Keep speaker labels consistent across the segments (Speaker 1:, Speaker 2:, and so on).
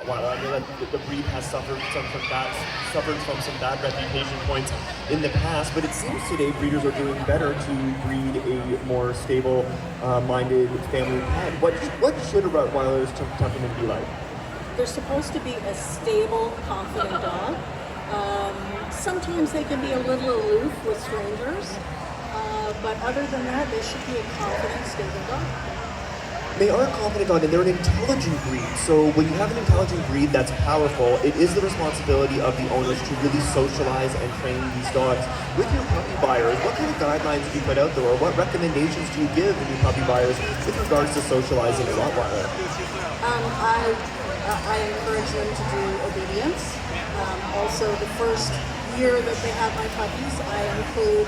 Speaker 1: While I know that the breed has suffered from some bad reputation points in the past, but it seems today breeders are doing better to breed a more stable, minded family pet. What should a Rottweiler's temperament be like?
Speaker 2: They're supposed to be a stable, confident dog. Sometimes they can be a little aloof with strangers, but other than that, they should be a confident, stable dog.
Speaker 1: They are a confident dog and they're an intelligent breed. So when you have an intelligent breed that's powerful, it is the responsibility of the owners to really socialize and train these dogs. With your puppy buyers, what kind of guidelines do you put out there, or what recommendations do you give the new puppy buyers with regards to socializing a Rottweiler?
Speaker 2: I encourage them to do obedience. Also, the first year that they have my puppies, I include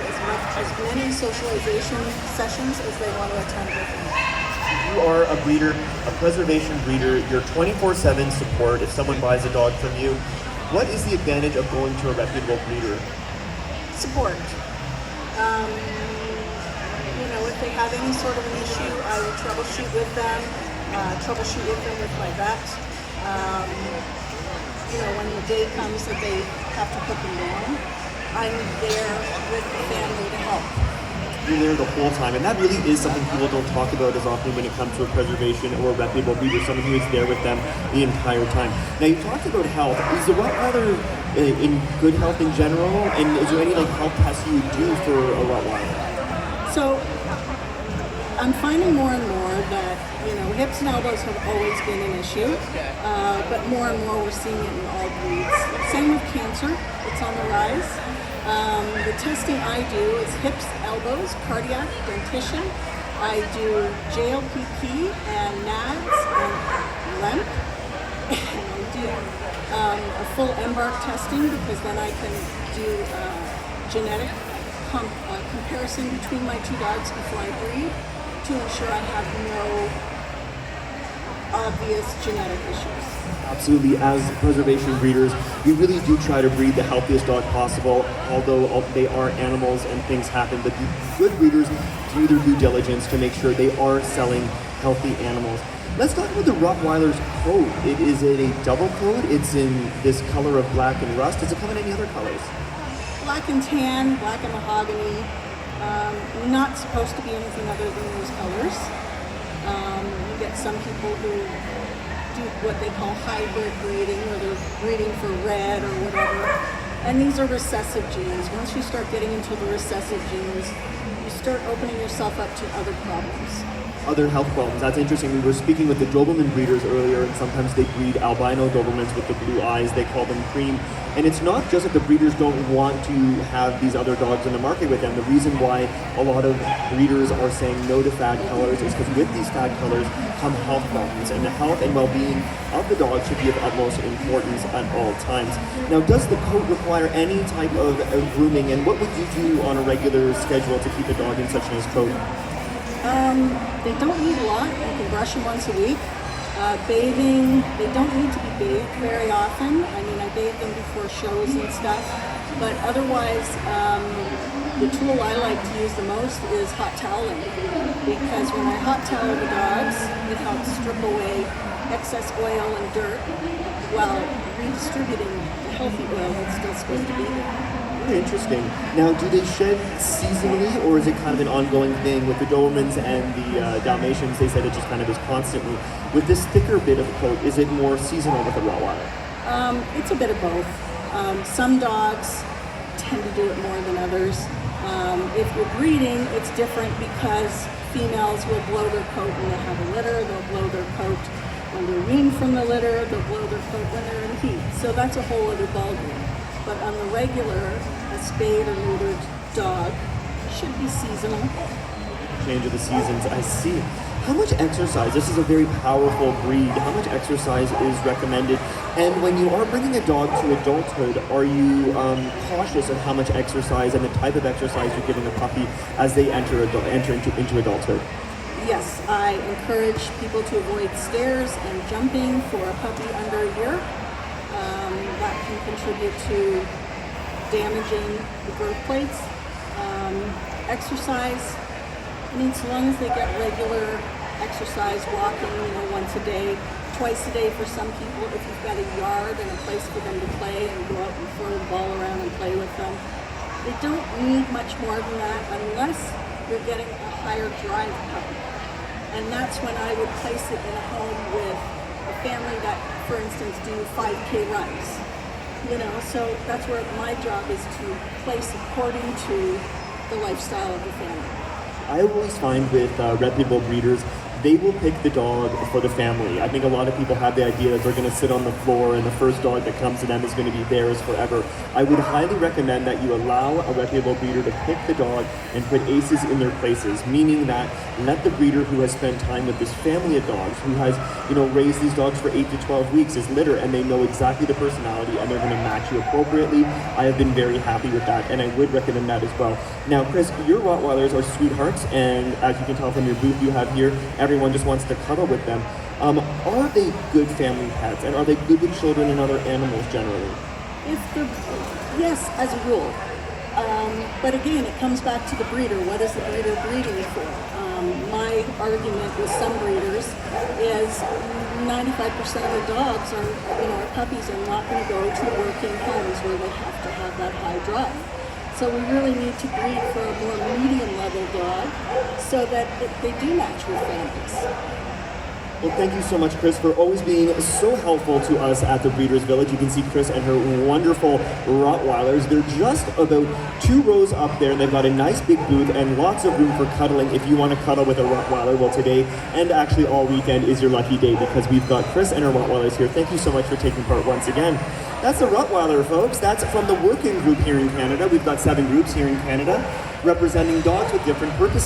Speaker 2: as many socialization sessions as they want to attend with me.
Speaker 1: You are a breeder, a preservation breeder. You're 24/7 support if someone buys a dog from you. What is the advantage of going to a reputable breeder?
Speaker 2: Support. If they have any sort of an issue, I will troubleshoot with them with my vet. When the day comes that they have to put them down, I'm there with the family to help.
Speaker 1: You're there the whole time, and that really is something people don't talk about as often when it comes to a preservation or a reputable breeder, someone who is there with them the entire time. Now, you talked about health. Is the Rottweiler in good health in general, and is there any health tests you do for a Rottweiler?
Speaker 2: So, I'm finding more and more that, hips and elbows have always been an issue, but more and more we're seeing it in all breeds. Same with cancer, it's on the rise. The testing I do is hips, elbows, cardiac, dentition. I do JLPP and NADS and LEMP. And I do a full embark testing because then I can do genetic comparison between my two dogs before I breed to ensure I have no obvious genetic issues.
Speaker 1: Absolutely. As preservation breeders, we really do try to breed the healthiest dog possible, although they are animals and things happen. But the good breeders do their due diligence to make sure they are selling healthy animals. Let's talk about the Rottweiler's coat. Is it a double coat? It's in this color of black and rust. Does it come in any other colors?
Speaker 2: Black and tan, black and mahogany. Not supposed to be anything other than those colors. You get some people who do what they call hybrid breeding, where they're breeding for red or whatever. And these are recessive genes. Once you start getting into the recessive genes, you start opening yourself up to other problems.
Speaker 1: Other health problems. That's interesting. We were speaking with the Doberman breeders earlier, and sometimes they breed albino Dobermans with the blue eyes. They call them cream. And it's not just that the breeders don't want to have these other dogs in the market with them. The reason why a lot of breeders are saying no to fad colors is because with these fad colors come health problems, and the health and well-being of the dog should be of utmost importance at all times. Now, does the coat require any type of grooming, and what would you do on a regular schedule to keep a dog in such a nice coat?
Speaker 2: They don't need a lot. You can brush them once a week. Bathing, they don't need to be bathed very often. I mean, I bathe them before shows and stuff. But otherwise, the tool I like to use the most is hot toweling. Because when I hot towel the dogs, it helps strip away excess oil and dirt while redistributing the healthy oil that's still supposed to be there.
Speaker 1: Very interesting. Now, do they shed seasonally, or is it kind of an ongoing thing? With the Dobermans and the Dalmatians, they said it just kind of is constantly. With this thicker bit of coat, is it more seasonal with the Rottweiler?
Speaker 2: It's a bit of both. Some dogs tend to do it more than others. If you're breeding, it's different because females will blow their coat when they have a litter, they'll blow their coat when they're weaned from the litter, they'll blow their coat when they're in heat. So that's a whole other ballgame. But on the regular, a spayed or neutered dog should be seasonal.
Speaker 1: Change of the seasons, I see. How much exercise, this is a very powerful breed, how much exercise is recommended? And when you are bringing a dog to adulthood, are you cautious of how much exercise and the type of exercise you're giving a puppy as they enter into adulthood?
Speaker 2: Yes, I encourage people to avoid stairs and jumping for a puppy under a year. That can contribute to damaging the growth plates. Exercise, I mean, so long as they get regular exercise, walking, once a day, twice a day for some people. If you've got a yard and a place for them to play and go out and throw the ball around and play with them. They don't need much more than that unless you're getting a higher drive puppy. And that's when I would place it in a home with a family that, for instance, do 5K runs. You know, so that's where my job is to place according to the lifestyle of the family.
Speaker 1: I always find with reputable breeders, they will pick the dog for the family. I think a lot of people have the idea that they're going to sit on the floor and the first dog that comes to them is going to be theirs forever. I would highly recommend that you allow a reputable breeder to pick the dog and put aces in their places, meaning that let the breeder who has spent time with this family of dogs, who has, you know, raised these dogs for 8 to 12 weeks is litter, and they know exactly the personality and they're going to match you appropriately. I have been very happy with that, and I would recommend that as well. Now, Chris, your Rottweilers are sweethearts, and as you can tell from your booth you have here, everyone just wants to cuddle with them. Are they good family pets, and are they good with children and other animals generally?
Speaker 2: Yes, as a rule. But again, it comes back to the breeder. What is the breeder breeding for? My argument with some breeders is 95% of the dogs are, you know, our puppies are not going to go to working homes where they have to have that high drive. So we really need to breed for a more medium level dog so that they do match with families.
Speaker 1: Well, thank you so much, Chris, for always being so helpful to us at the Breeders' Village. You can see Chris and her wonderful Rottweilers. They're just about 2 rows up there, and they've got a nice big booth and lots of room for cuddling if you want to cuddle with a Rottweiler. Well, today and actually all weekend is your lucky day because we've got Chris and her Rottweilers here. Thank you so much for taking part once again. That's a Rottweiler, folks. That's from the working group here in Canada. We've got 7 groups here in Canada representing dogs with different purposes.